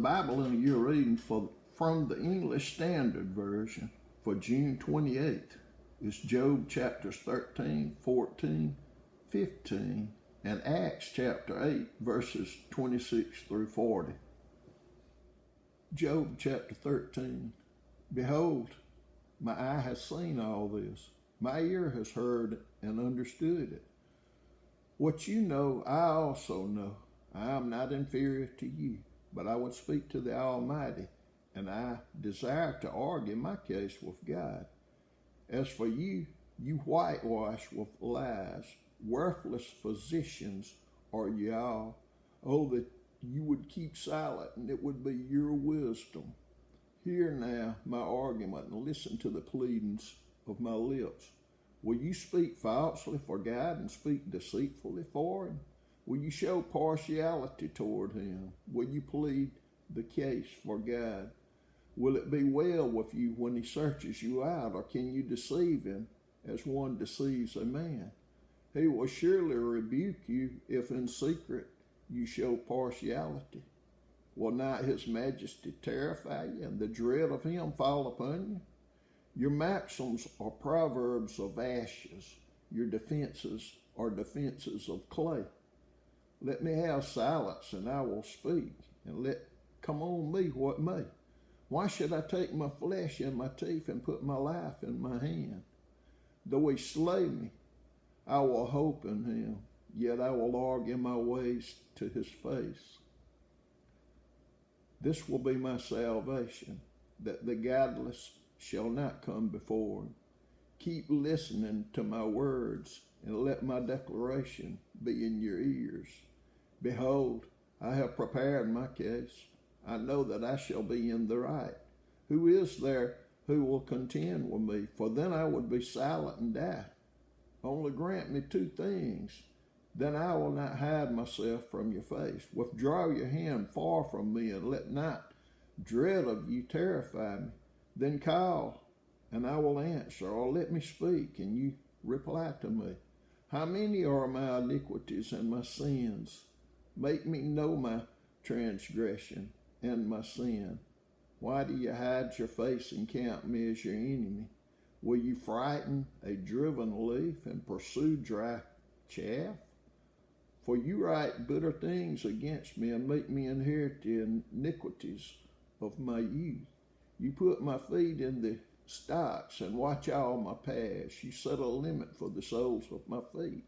Bible in your reading from the English Standard Version for June 28th is Job chapters 13, 14, 15, and Acts chapter 8 verses 26 through 40. Job chapter 13. Behold, my eye has seen all this. My ear has heard and understood it. What you know, I also know. I am not inferior to you, but I would speak to the Almighty, and I desire to argue my case with God. As for you, you whitewash with lies. Worthless physicians are ye all. Oh, that you would keep silent, and it would be your wisdom. Hear now my argument, and listen to the pleadings of my lips. Will you speak falsely for God and speak deceitfully for him? Will you show partiality toward him? Will you plead the case for God? Will it be well with you when he searches you out, or can you deceive him as one deceives a man? He will surely rebuke you if in secret you show partiality. Will not his majesty terrify you, and the dread of him fall upon you? Your maxims are proverbs of ashes. Your defenses are defenses of clay. Let me have silence, and I will speak, and let come on me what may. Why should I take my flesh in my teeth and put my life in my hand? Though he slay me, I will hope in him, yet I will argue my ways to his face. This will be my salvation, that the godless shall not come before him. Keep listening to my words, and let my declaration be in your ears. Behold, I have prepared my case. I know that I shall be in the right. Who is there who will contend with me? For then I would be silent and die. Only grant me two things, then I will not hide myself from your face. Withdraw your hand far from me, and let not dread of you terrify me. Then call, and I will answer, or let me speak, and you reply to me. How many are my iniquities and my sins? Make me know my transgression and my sin. Why do you hide your face and count me as your enemy? Will you frighten a driven leaf and pursue dry chaff? For you write bitter things against me and make me inherit the iniquities of my youth. You put my feet in the stocks and watch all my paths. You set a limit for the soles of my feet.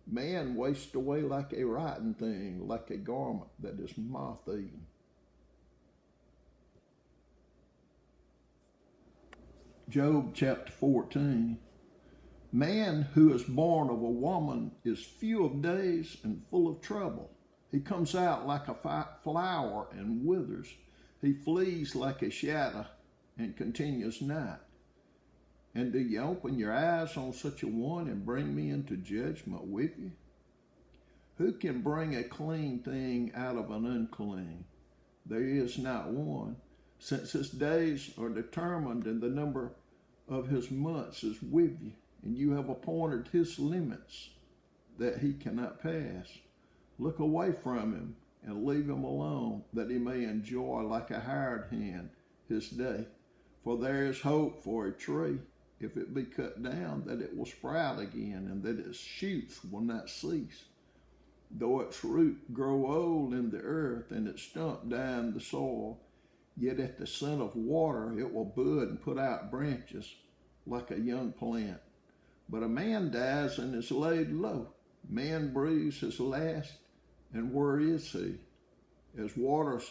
Man wastes away like a rotten thing, like a garment that is moth-eaten. Job chapter 14. Man who is born of a woman is few of days and full of trouble. He comes out like a flower and withers. He flees like a shadow and continues not. And do you open your eyes on such a one and bring me into judgment with you? Who can bring a clean thing out of an unclean? There is not one, since his days are determined and the number of his months is with you, and you have appointed his limits that he cannot pass. Look away from him and leave him alone, that he may enjoy like a hired hand his day. For there is hope for a tree, if it be cut down, that it will sprout again, and that its shoots will not cease. Though its root grow old in the earth, and its stump die in the soil, yet at the scent of water it will bud and put out branches like a young plant. But a man dies and is laid low. Man breathes his last, and where is he? As waters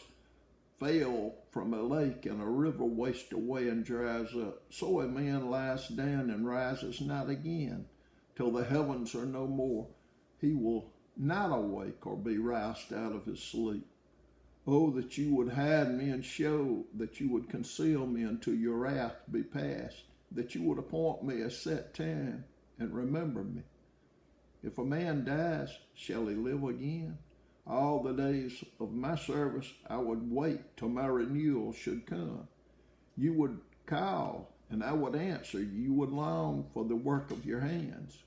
fail from a lake, and a river wastes away and dries up, so a man lies down and rises not again. Till the heavens are no more, he will not awake or be roused out of his sleep. Oh, that you would hide me and show that you would conceal me until your wrath be past, that you would appoint me a set time and remember me. If a man dies, shall he live again? All the days of my service I would wait till my renewal should come. You would call, and I would answer. You would long for the work of your hands.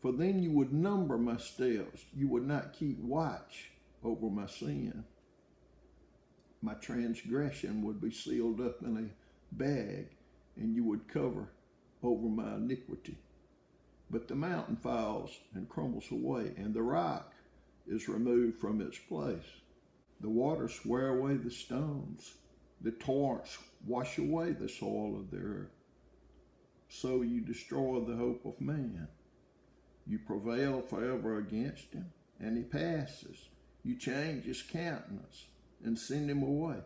For then you would number my steps. You would not keep watch over my sin. my transgression would be sealed up in a bag, and you would cover over my iniquity. But the mountain falls and crumbles away, and the rock is removed from its place. The waters wear away the stones. The torrents wash away the soil of the earth. So you destroy the hope of man. You prevail forever against him, and he passes. You change his countenance and send him away.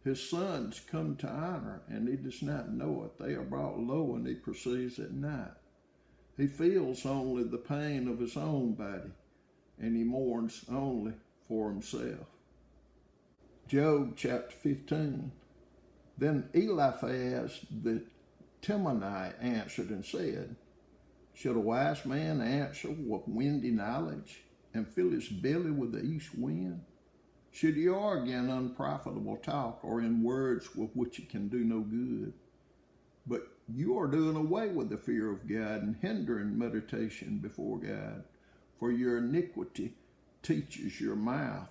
His sons come to honor, and he does not know it. They are brought low, and he perceives it not. He feels only the pain of his own body, and he mourns only for himself. Job chapter 15. Then Eliphaz the Temanite answered and said, should a wise man answer with windy knowledge and fill his belly with the east wind? Should he argue in unprofitable talk or in words with which he can do no good? But you are doing away with the fear of God and hindering meditation before God. For your iniquity teaches your mouth,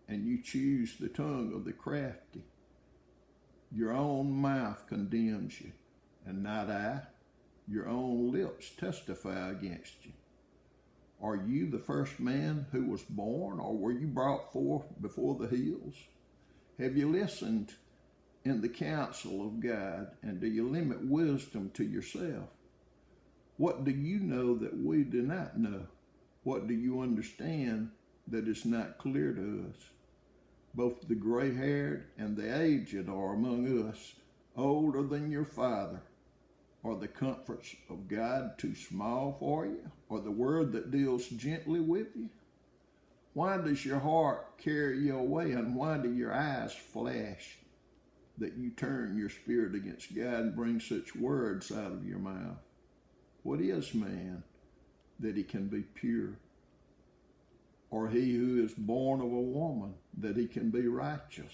and you choose the tongue of the crafty. Your own mouth condemns you, and not I. Your own lips testify against you. Are you the first man who was born, or were you brought forth before the hills? Have you listened in the counsel of God, and do you limit wisdom to yourself? What do you know that we do not know? What do you understand that is not clear to us? Both the gray-haired and the aged are among us, older than your father. Are the comforts of God too small for you, or the word that deals gently with you? Why does your heart carry you away, and why do your eyes flash, that you turn your spirit against God and bring such words out of your mouth? What is man that he can be pure? Or he who is born of a woman that he can be righteous?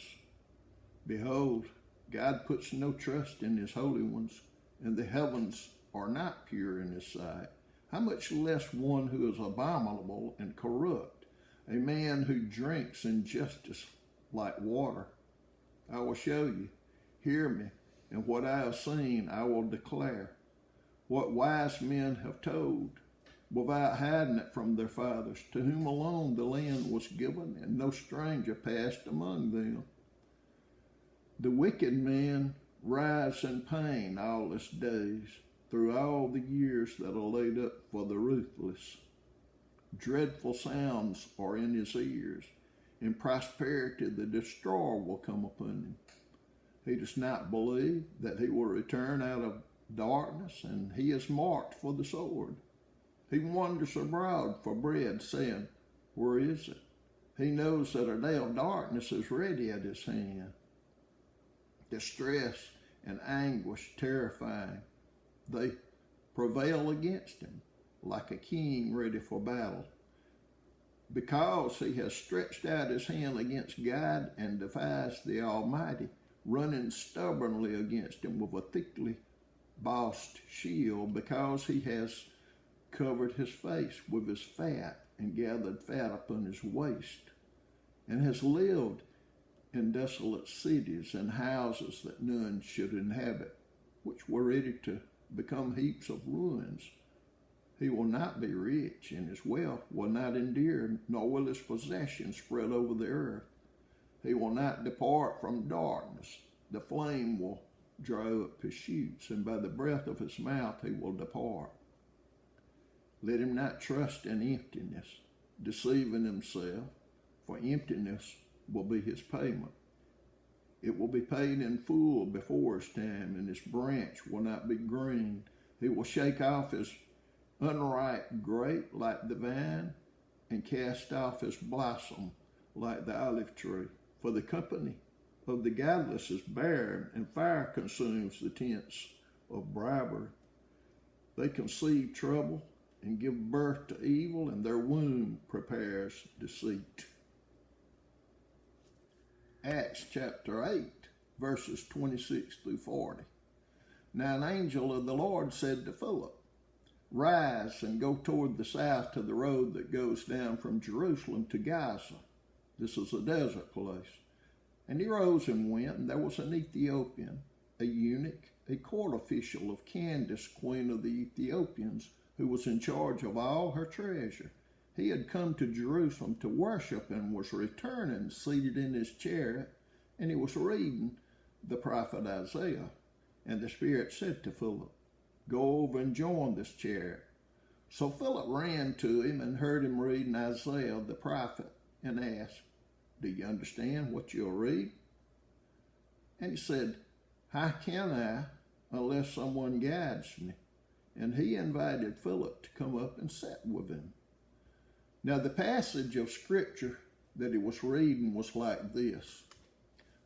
Behold, God puts no trust in his holy ones, and the heavens are not pure in his sight. How much less one who is abominable and corrupt, a man who drinks injustice like water? I will show you, hear me, and what I have seen I will declare. What wise men have told, without hiding it from their fathers, to whom alone the land was given, and no stranger passed among them. The wicked man writhes in pain all his days, through all the years that are laid up for the ruthless. Dreadful sounds are in his ears. In prosperity the destroyer will come upon him. He does not believe that he will return out of darkness, and he is marked for the sword. He wanders abroad for bread, saying, where is it? He knows that a day of darkness is ready at his hand. Distress and anguish terrifying, they prevail against him, like a king ready for battle. Because he has stretched out his hand against God and defies the Almighty, running stubbornly against him with a thickly bossed shield, because he has covered his face with his fat and gathered fat upon his waist, and has lived in desolate cities and houses that none should inhabit, which were ready to become heaps of ruins. He will not be rich, and his wealth will not endure, nor will his possessions spread over the earth. He will not depart from darkness. The flame will dry up his shoots, and by the breath of his mouth he will depart. Let him not trust in emptiness, deceiving himself, for emptiness will be his payment. It will be paid in full before his time, and his branch will not be green. He will shake off his unripe grape like the vine, and cast off his blossom like the olive tree. For the company of the godless is barren, and fire consumes the tents of bribery. They conceive trouble and give birth to evil, and their womb prepares deceit. Acts chapter 8, verses 26 through 40. Now an angel of the Lord said to Philip, rise and go toward the south to the road that goes down from Jerusalem to Gaza. This is a desert place. And he rose and went, and there was an Ethiopian, a eunuch, a court official of Candace, queen of the Ethiopians, who was in charge of all her treasure. He had come to Jerusalem to worship and was returning, seated in his chariot, and he was reading the prophet Isaiah. And the Spirit said to Philip, "Go over and join this chariot." So Philip ran to him and heard him reading Isaiah the prophet and asked, "Do you understand what you'll read?" And he said, "How can I unless someone guides me?" And he invited Philip to come up and sit with him. Now the passage of scripture that he was reading was like this: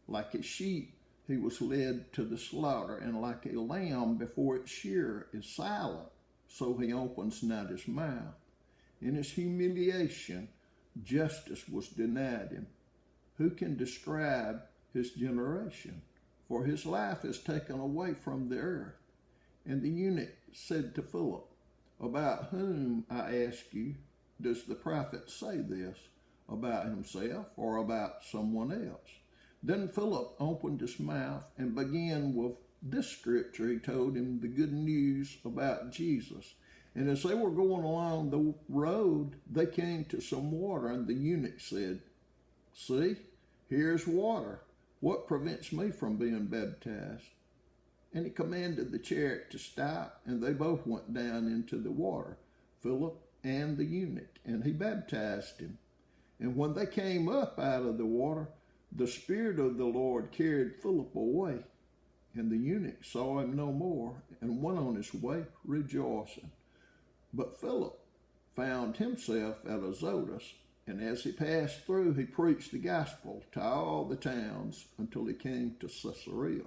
like a sheep he was led to the slaughter, and like a lamb before its shearer is silent, so he opens not his mouth. In his humiliation, justice was denied him. Who can describe his generation? For his life is taken away from the earth. And the eunuch said to Philip, "About whom, I ask you, does the prophet say this? About himself or about someone else?" Then Philip opened his mouth and began with this scripture. He told him the good news about Jesus. And as they were going along the road, they came to some water, and the eunuch said, "See, here's water. What prevents me from being baptized?" And he commanded the chariot to stop, and they both went down into the water, Philip and the eunuch, and he baptized him. And when they came up out of the water, the Spirit of the Lord carried Philip away, and the eunuch saw him no more and went on his way rejoicing. But Philip found himself at Azotus, and as he passed through, he preached the gospel to all the towns until he came to Caesarea.